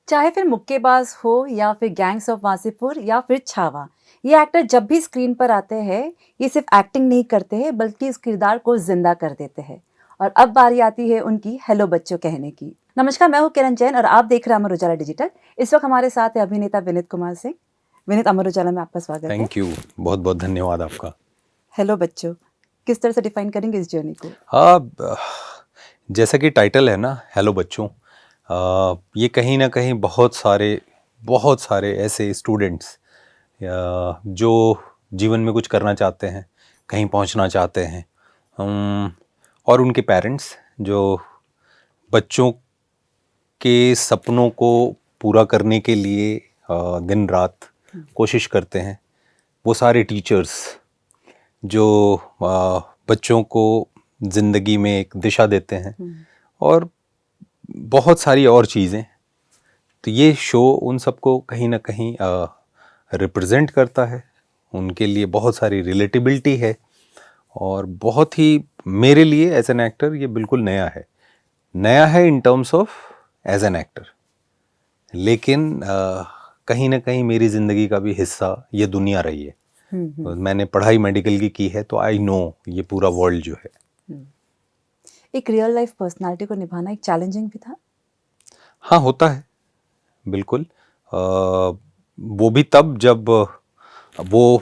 चाहे फिर मुक्केबाज हो या फिर गैंग्स ऑफ वासेपुर या फिर छावा, ये एक्टर जब भी स्क्रीन पर आते हैं, ये सिर्फ एक्टिंग नहीं करते हैं बल्कि इस किरदार को जिंदा कर देते हैं। और अब बारी आती है उनकी हेलो बच्चों कहने की। नमस्कार, मैं हूँ किरण जैन और आप देख रहे हैं अमर उजाला डिजिटल। इस वक्त हमारे साथ है अभिनेता विनीत कुमार सिंह। विनीत, अमर उजाला में आपका स्वागत है। थैंक यू, बहुत बहुत धन्यवाद आपका। हेलो बच्चों, किस तरह से डिफाइन करेंगे इस जर्नी को? जैसा कि टाइटल है ना, हेलो बच्चों, ये कहीं ना कहीं बहुत सारे ऐसे स्टूडेंट्स जो जीवन में कुछ करना चाहते हैं, कहीं पहुंचना चाहते हैं, और उनके पेरेंट्स जो बच्चों के सपनों को पूरा करने के लिए दिन रात कोशिश करते हैं। वो सारे टीचर्स जो बच्चों को ज़िंदगी में एक दिशा देते हैं, और बहुत सारी और चीज़ें। तो ये शो उन सबको कहीं ना कहीं रिप्रेजेंट करता है। उनके लिए बहुत सारी रिलेटिबिलिटी है, और बहुत ही मेरे लिए एज एन एक्टर ये बिल्कुल नया है in terms of as an actor. लेकिन कहीं ना कहीं मेरी ज़िंदगी का भी हिस्सा ये दुनिया रही है। मैंने पढ़ाई मेडिकल की है, तो आई नो ये पूरा वर्ल्ड जो है। एक रियल लाइफ पर्सनालिटी को निभाना एक चैलेंजिंग भी था। हाँ, होता है बिल्कुल। वो भी तब जब वो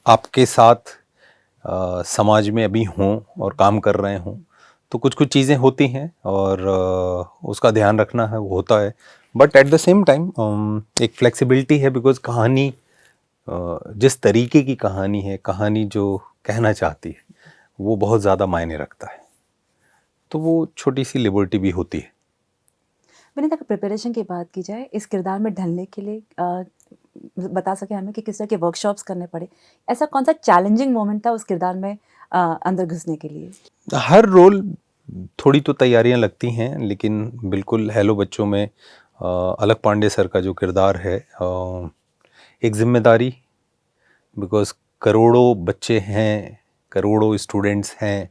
आपके साथ समाज में अभी हों और काम कर रहे हों, तो कुछ कुछ चीज़ें होती हैं और उसका ध्यान रखना है, वो होता है। But at the same time एक फ्लेक्सिबिलिटी है, बिकॉज कहानी जिस तरीके की कहानी है, कहानी जो कहना चाहती है, वो बहुत ज़्यादा मायने रखता है। तो वो छोटी सी लिबर्टी भी होती है। मैंने अगर प्रिपरेशन की बात की जाए, इस किरदार में ढलने के लिए बता सके हमें कि किस तरह के वर्कशॉप्स करने पड़े? ऐसा कौन सा चैलेंजिंग मोमेंट था उस किरदार में अंदर घुसने के लिए? हर रोल थोड़ी तो तैयारियां लगती हैं, लेकिन बिल्कुल हेलो बच्चों में अलग पांडे सर का जो किरदार है, एक जिम्मेदारी, बिकॉज करोड़ों बच्चे हैं, करोड़ों स्टूडेंट्स हैं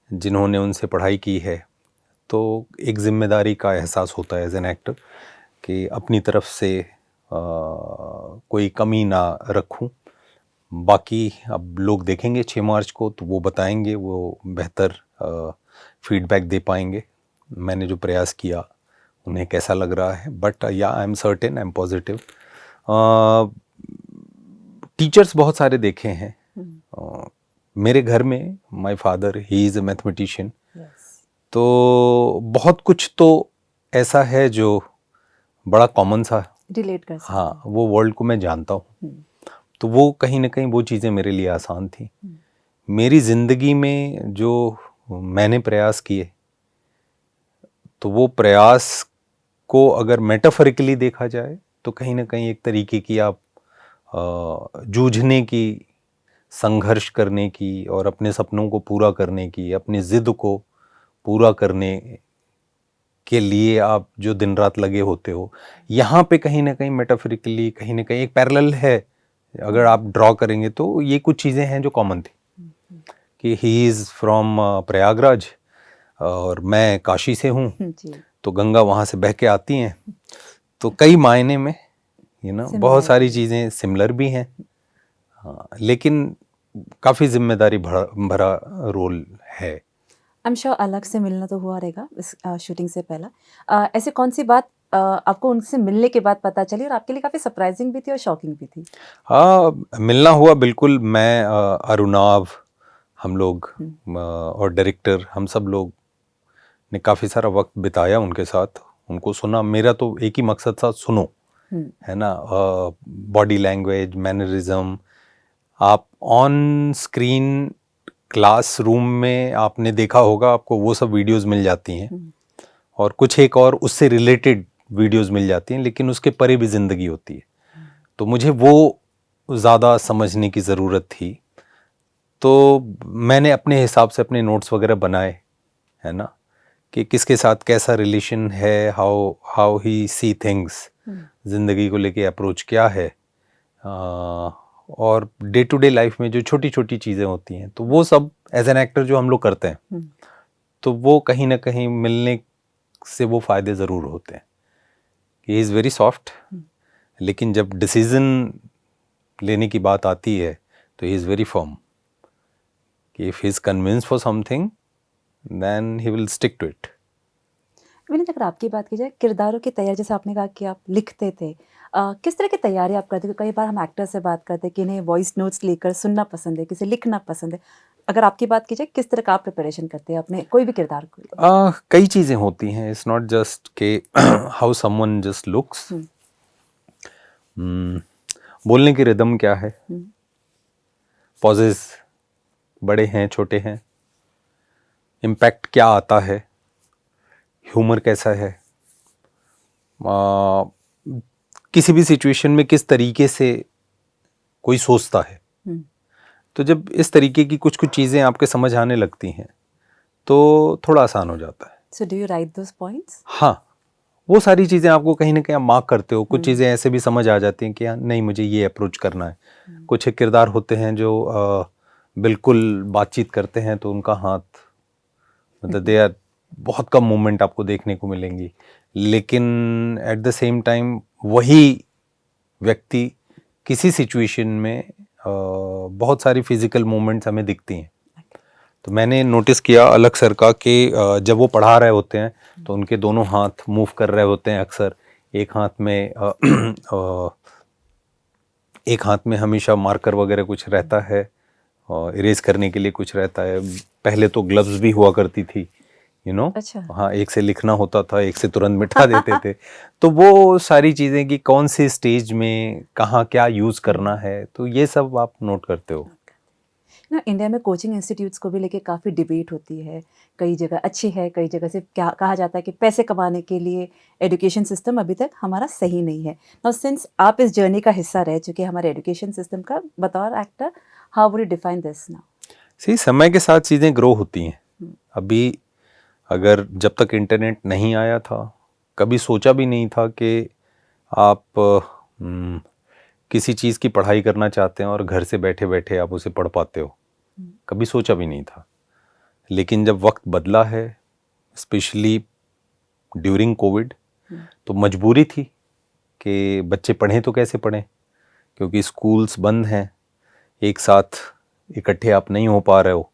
जिन्होंने उनसे पढ़ाई की है। तो एक जिम्मेदारी का एहसास होता है एज एन एक्टर कि अपनी तरफ से कोई कमी ना रखूं। बाकी अब लोग देखेंगे 6 मार्च को, तो वो बताएंगे, वो बेहतर फीडबैक दे पाएंगे मैंने जो प्रयास किया उन्हें कैसा लग रहा है। बट या I am certain, I am positive. Teachers बहुत सारे देखे हैं। मेरे घर में my father, he is a mathematician. तो बहुत कुछ तो ऐसा है जो बड़ा कॉमन सा रिलेट कर सकते। हाँ, वो वर्ल्ड को मैं जानता हूँ। तो वो कहीं ना कहीं वो चीज़ें मेरे लिए आसान थी। मेरी ज़िंदगी में जो मैंने प्रयास किए, तो वो प्रयास को अगर मेटाफरिकली देखा जाए, तो कहीं ना कहीं एक तरीके की आप जूझने की, संघर्ष करने की, और अपने सपनों को पूरा करने की, अपनी ज़िद को पूरा करने के लिए आप जो दिन रात लगे होते हो, यहाँ पे कहीं ना कहीं मेटाफरिकली कहीं ना कहीं एक पैरेलल है। अगर आप ड्रॉ करेंगे तो ये कुछ चीज़ें हैं जो कॉमन थी, कि ही इज़ फ्रॉम प्रयागराज और मैं काशी से हूँ, तो गंगा वहाँ से बह के आती हैं। तो कई मायने में बहुत सारी चीज़ें सिमिलर भी हैं। हाँ, लेकिन काफ़ी जिम्मेदारी भरा रोल है। आई एम श्योर अलग से मिलना तो हुआ रहेगा इस शूटिंग से पहला। ऐसे कौन सी बात आपको उनसे मिलने के बाद पता चली और आपके लिए काफ़ी सरप्राइजिंग भी थी और शॉकिंग भी थी? हाँ, मिलना हुआ बिल्कुल। मैं, अरुणाव, हम लोग और डायरेक्टर, हम सब लोग ने काफ़ी सारा वक्त बिताया उनके साथ, उनको सुना। मेरा तो एक ही मकसद था, सुनो, है ना। बॉडी लैंग्वेज, मैनरिज्म, आप ऑन स्क्रीन क्लासरूम में आपने देखा होगा, आपको वो सब वीडियोस मिल जाती हैं, और कुछ एक और उससे रिलेटेड वीडियोस मिल जाती हैं, लेकिन उसके परे भी ज़िंदगी होती है। तो मुझे वो ज़्यादा समझने की ज़रूरत थी। तो मैंने अपने हिसाब से अपने नोट्स वगैरह बनाए, है ना, कि किसके साथ कैसा रिलेशन है, हाउ ही सी थिंग्स, ज़िंदगी को लेके अप्रोच क्या है, और डे टू डे लाइफ में जो छोटी छोटी चीज़ें होती हैं, तो वो सब एज एन एक्टर जो हम लोग करते हैं, तो वो कहीं ना कहीं मिलने से वो फ़ायदे ज़रूर होते हैं। ही इज़ वेरी सॉफ्ट, लेकिन जब डिसीजन लेने की बात आती है तो ही इज़ वेरी फर्म कि if he is convinced for something then he will stick to it. Vineet, अगर आपकी बात की जाए किरदारों की तैयारी, जैसे आपने कहा कि आप लिखते थे, किस तरह की तैयारी आप करते थे? कई बार हम एक्टर से बात करते हैं कि इन्हें वॉइस नोट्स लेकर सुनना पसंद है, किसे लिखना पसंद है। अगर आपकी बात की जाए, किस तरह का आप प्रिपरेशन करते हैं अपने कोई भी किरदार को लिए? कई चीज़ें होती हैं, इट्स नॉट जस्ट के हाउ समवन जस्ट लुक्स। बोलने की रिदम क्या है, पॉजेस बड़े हैं छोटे हैं, इम्पैक्ट क्या आता है, ह्यूमर कैसा है, किसी भी सिचुएशन में किस तरीके से कोई सोचता है। तो जब इस तरीके की कुछ कुछ चीज़ें आपके समझ आने लगती हैं तो थोड़ा आसान हो जाता है। So do you right those points? हाँ, वो सारी चीज़ें आपको कहीं ना कहीं आप मार्क करते हो। कुछ चीज़ें ऐसे भी समझ आ जाती हैं कि हाँ नहीं, मुझे ये अप्रोच करना है। कुछ एक किरदार होते हैं जो बिल्कुल बातचीत करते हैं तो उनका हाथ, मतलब दे आर, बहुत कम मूवमेंट आपको देखने को मिलेंगी, लेकिन एट द सेम टाइम वही व्यक्ति किसी सिचुएशन में बहुत सारी फिजिकल मूवमेंट्स हमें दिखती हैं। तो मैंने नोटिस किया अलग सर का कि जब वो पढ़ा रहे होते हैं तो उनके दोनों हाथ मूव कर रहे होते हैं अक्सर। एक हाथ में हमेशा मार्कर वगैरह कुछ रहता है, इरेज करने के लिए कुछ रहता है। पहले तो ग्लव्स भी हुआ करती थी, अच्छा। हाँ, एक से लिखना होता था, एक से तुरंत मिटा देते थे। तो वो सारी चीज़ें कि कौन से स्टेज में कहाँ क्या यूज़ करना है, तो ये सब आप नोट करते हो। ना, इंडिया में कोचिंग इंस्टीट्यूट्स को भी लेके काफ़ी डिबेट होती है। कई जगह अच्छी है, कई जगह सिर्फ क्या कहा जाता है कि पैसे कमाने के लिए एजुकेशन सिस्टम अभी तक हमारा सही नहीं है। नाउ सिंस आप इस जर्नी का हिस्सा रह चुके हैं हमारे एजुकेशन सिस्टम का, बतौर actor, how would you define this now? सही, समय के साथ चीज़ें ग्रो होती हैं। अभी अगर जब तक इंटरनेट नहीं आया था, कभी सोचा भी नहीं था कि आप किसी चीज़ की पढ़ाई करना चाहते हैं और घर से बैठे बैठे आप उसे पढ़ पाते हो, कभी सोचा भी नहीं था। लेकिन जब वक्त बदला है, स्पेशली ड्यूरिंग कोविड, तो मजबूरी थी कि बच्चे पढ़ें तो कैसे पढ़ें, क्योंकि स्कूल्स बंद हैं, एक साथ इकट्ठे आप नहीं हो पा रहे हो,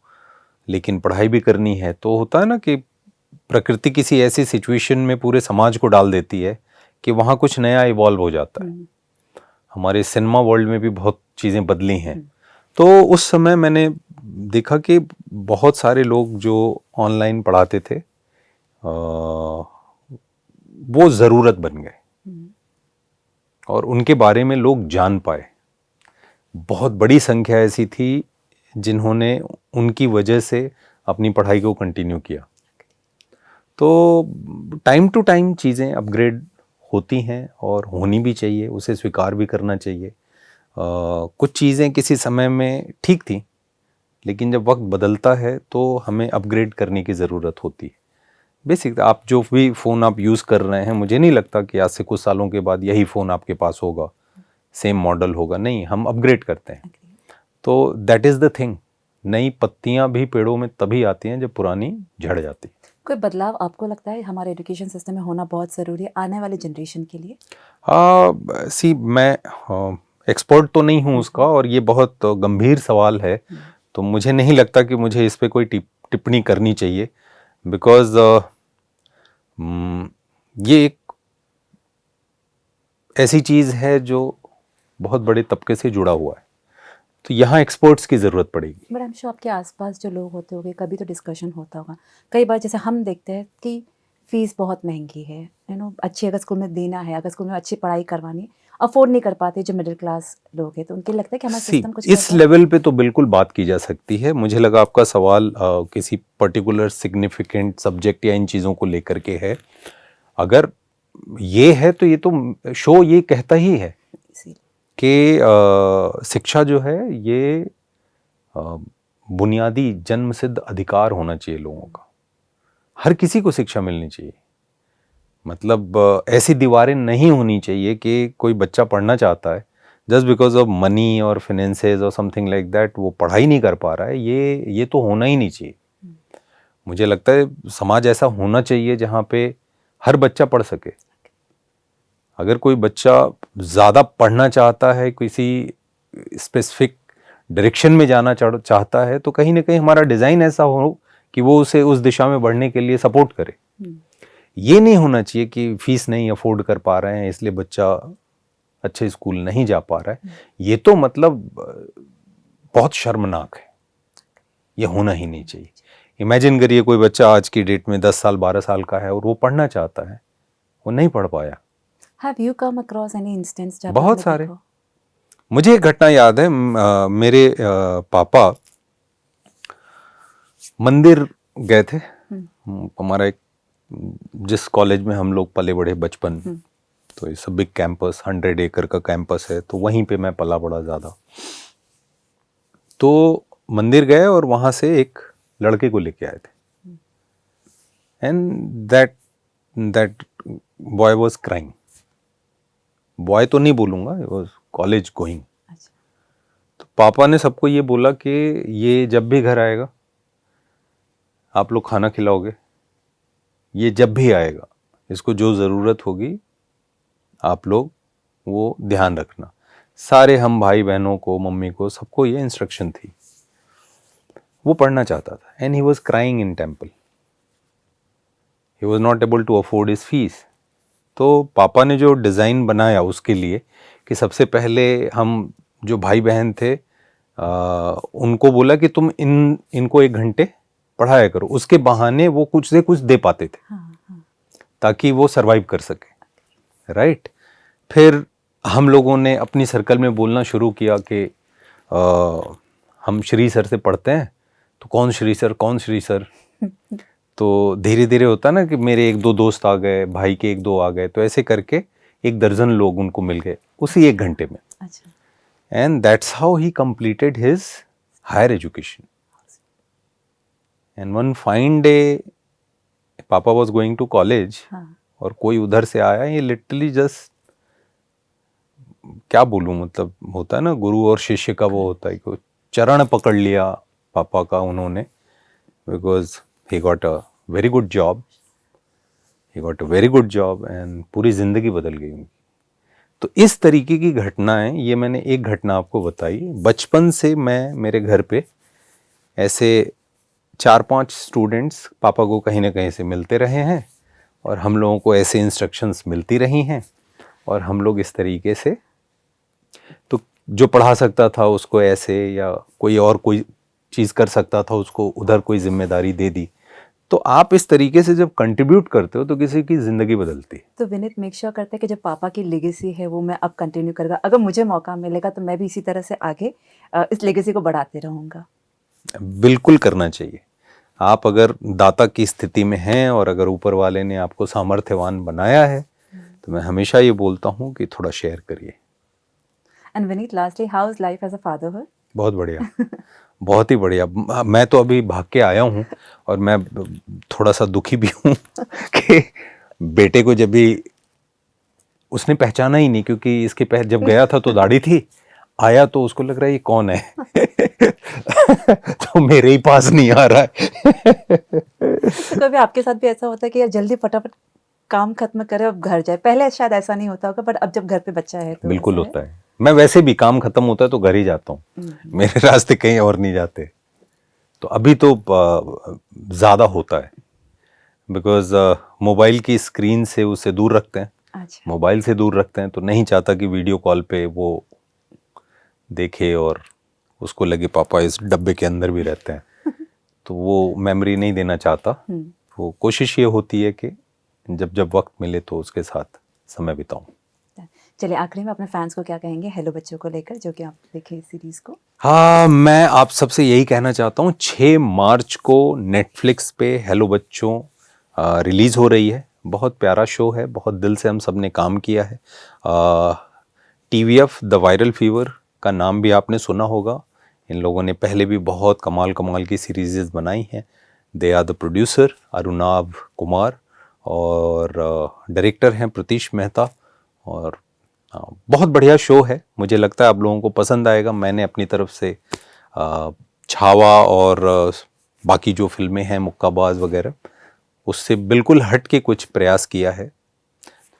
लेकिन पढ़ाई भी करनी है। तो होता है ना कि प्रकृति किसी ऐसी सिचुएशन में पूरे समाज को डाल देती है कि वहाँ कुछ नया इवॉल्व हो जाता है। हमारे सिनेमा वर्ल्ड में भी बहुत चीज़ें बदली हैं। तो उस समय मैंने देखा कि बहुत सारे लोग जो ऑनलाइन पढ़ाते थे वो ज़रूरत बन गए और उनके बारे में लोग जान पाए। बहुत बड़ी संख्या ऐसी थी जिन्होंने उनकी वजह से अपनी पढ़ाई को कंटिन्यू किया। तो टाइम टू टाइम चीज़ें अपग्रेड होती हैं और होनी भी चाहिए, उसे स्वीकार भी करना चाहिए। कुछ चीज़ें किसी समय में ठीक थी, लेकिन जब वक्त बदलता है तो हमें अपग्रेड करने की ज़रूरत होती है। बेसिक, आप जो भी फ़ोन आप यूज़ कर रहे हैं, मुझे नहीं लगता कि आज से कुछ सालों के बाद यही फ़ोन आपके पास होगा, सेम मॉडल होगा, नहीं, हम अपग्रेड करते हैं। तो दैट इज़ द थिंग। नई पत्तियां भी पेड़ों में तभी आती हैं जब पुरानी झड़ जाती। कोई बदलाव आपको लगता है हमारे एजुकेशन सिस्टम में होना बहुत ज़रूरी है आने वाले जनरेशन के लिए? मैं एक्सपर्ट तो नहीं हूँ उसका, और ये बहुत गंभीर सवाल है, तो मुझे नहीं लगता कि मुझे इस पे कोई टिप्पणी करनी चाहिए, बिकॉज ये एक ऐसी चीज़ है जो बहुत बड़े तबके से जुड़ा हुआ है, तो यहाँ एक्सपर्ट्स की ज़रूरत पड़ेगी। बट आई एम श्योर आपके आसपास जो लोग होते होंगे, कभी तो डिस्कशन होता होगा। कई बार जैसे हम देखते हैं कि फ़ीस बहुत महंगी है, अच्छी अगर स्कूल में देना है, अगर स्कूल में अच्छी पढ़ाई करवानी, अफोर्ड नहीं कर पाते जो मिडिल क्लास लोग हैं, तो उनके लगता है कि हमारा सिस्टम कुछ इस लेवल पे तो बिल्कुल बात की जा सकती है। मुझे लगा आपका सवाल किसी पर्टिकुलर सिग्निफिकेंट सब्जेक्ट या इन चीज़ों को लेकर के है। अगर ये है तो ये तो शो ये कहता ही है कि शिक्षा जो है ये बुनियादी जन्मसिद्ध अधिकार होना चाहिए लोगों का। हर किसी को शिक्षा मिलनी चाहिए। मतलब ऐसी दीवारें नहीं होनी चाहिए कि कोई बच्चा पढ़ना चाहता है, जस्ट बिकॉज ऑफ मनी और फाइनेंसेस और समथिंग लाइक दैट वो पढ़ाई नहीं कर पा रहा है। ये तो होना ही नहीं चाहिए। मुझे लगता है समाज ऐसा होना चाहिए जहाँ पे हर बच्चा पढ़ सके। अगर कोई बच्चा ज़्यादा पढ़ना चाहता है, किसी स्पेसिफिक डायरेक्शन में जाना चाहता है, तो कहीं ना कहीं हमारा डिज़ाइन ऐसा हो कि वो उसे उस दिशा में बढ़ने के लिए सपोर्ट करे। ये नहीं होना चाहिए कि फीस नहीं अफोर्ड कर पा रहे हैं इसलिए बच्चा अच्छे स्कूल नहीं जा पा रहा है। ये तो मतलब बहुत शर्मनाक है, ये होना ही नहीं चाहिए। इमेजिन करिए कोई बच्चा आज की डेट में 10 साल 12 साल का है और वो पढ़ना चाहता है, वो नहीं पढ़ पाया। Have you come across any instance जब बहुत आपने सारे। देखा? मुझे एक घटना याद है, मेरे पापा मंदिर गए थे। हमारा एक, जिस कॉलेज में हम लोग पले बढ़े बचपन, तो इट्स अ बिग कैंपस, 100 एकड़ का कैंपस है, तो वहीं पे मैं पला बड़ा ज़्यादा। तो मंदिर गए और वहाँ से एक लड़के को लेके आए थे, and that boy was crying. Boy तो नहीं बोलूँगा, ही वाज कॉलेज गोइंग। तो पापा ने सबको ये बोला कि ये जब भी घर आएगा आप लोग खाना खिलाओगे, ये जब भी आएगा इसको जो ज़रूरत होगी आप लोग वो ध्यान रखना। सारे हम भाई बहनों को, मम्मी को, सबको ये इंस्ट्रक्शन थी। वो पढ़ना चाहता था, and he was crying in temple, he was not able to afford his fees. तो पापा ने जो डिज़ाइन बनाया उसके लिए कि सबसे पहले हम जो भाई बहन थे उनको बोला कि तुम इनको 1 घंटे पढ़ाया करो। उसके बहाने वो कुछ से कुछ दे पाते थे ताकि वो सरवाइव कर सके, राइट। फिर हम लोगों ने अपनी सर्कल में बोलना शुरू किया कि हम श्री सर से पढ़ते हैं, तो कौन श्री सर, कौन श्री सर। तो धीरे धीरे होता ना कि मेरे 1-2 दोस्त आ गए, भाई के 1-2 आ गए, तो ऐसे करके 1 दर्जन लोग उनको मिल गए उसी 1 घंटे में। And that's how he completed his higher education. And one fine day पापा वाज गोइंग टू कॉलेज, और कोई उधर से आया, ये लिटरली जस्ट, क्या बोलूं, मतलब होता है ना गुरु और शिष्य का वो होता है कि चरण पकड़ लिया पापा का उन्होंने, because he got a very good job and पूरी ज़िंदगी बदल गई उनकी। तो इस तरीके की घटनाएं, ये मैंने एक घटना आपको बताई। बचपन से मैं, मेरे घर पे ऐसे 4-5 स्टूडेंट्स पापा को कहीं ना कहीं से मिलते रहे हैं, और हम लोगों को ऐसे इंस्ट्रक्शंस मिलती रही हैं, और हम लोग इस तरीके से, तो जो पढ़ा सकता था उसको ऐसे, या कोई और कोई चीज़ कर सकता था उसको उधर कोई जिम्मेदारी दे दी। तो आप इस तरीके से जब कंट्रीब्यूट करते हो तो किसी की ज़िंदगी बदलती है। तो विनीत मेक श्योर करते हैं कि जो पापा की लेगेसी है वो मैं अब कंटिन्यू करूँगा। अगर मुझे मौका मिलेगा तो मैं भी इसी तरह से आगे इस लेगेसी को बढ़ाते रहूँगा। बिल्कुल करना चाहिए। आप अगर दाता की स्थिति में हैं और अगर ऊपर वाले ने आपको सामर्थ्यवान बनाया है, तो मैं हमेशा ये बोलता हूँ कि थोड़ा शेयर करिए। And Vineet, lastly, how is life as a fatherhood? बहुत बढ़िया, बहुत ही बढ़िया। मैं तो अभी भाग के आया हूँ, और मैं थोड़ा सा दुखी भी हूँ कि बेटे को जब भी उसने पहचाना ही नहीं, क्योंकि इसके जब गया था तो दाढ़ी थी, आया तो उसको लग रहा है ये कौन है तो मेरे ही पास नहीं आ रहा है तो कभी आपके साथ भी ऐसा होता है कि यार जल्दी फटाफट काम खत्म करे अब घर जाए? पहले शायद ऐसा नहीं होता होगा, बट अब जब घर पे बच्चा है तो बिल्कुल होता है। मैं वैसे भी काम खत्म होता है तो घर ही जाता हूँ, मेरे रास्ते कहीं और नहीं जाते। तो अभी तो ज़्यादा होता है, बिकॉज मोबाइल की स्क्रीन से उसे दूर रखते हैं। अच्छा। मोबाइल से दूर रखते हैं तो नहीं चाहता कि वीडियो कॉल पे वो देखे और उसको लगे पापा इस डब्बे के अंदर भी रहते हैं तो वो मेमोरी नहीं देना चाहता। वो कोशिश ये होती है कि जब जब वक्त मिले तो उसके साथ समय बिताऊं। चलिए, आखिरी में अपने फैंस को क्या कहेंगे हेलो बच्चों को लेकर, जो कि आप देखें इस सीरीज को? हाँ, मैं आप सबसे यही कहना चाहता हूँ, 6 मार्च को नेटफ्लिक्स पे हेलो बच्चों रिलीज़ हो रही है। बहुत प्यारा शो है, बहुत दिल से हम सब ने काम किया है। TVF द वायरल फीवर का नाम भी आपने सुना होगा। इन लोगों ने पहले भी बहुत कमाल कमाल की सीरीज़ बनाई हैं। They are the producer Arunabh Kumar, और डायरेक्टर हैं प्रतीश मेहता। और बहुत बढ़िया शो है, मुझे लगता है आप लोगों को पसंद आएगा। मैंने अपनी तरफ से छावा और बाकी जो फिल्में हैं मुक्काबाज वगैरह, उससे बिल्कुल हट के कुछ प्रयास किया है।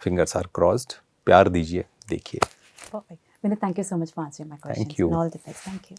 Fingers are crossed. प्यार दीजिए, देखिए। Perfect. Vinay, thank you so much for answering my questions. you. And all the best. Thank you.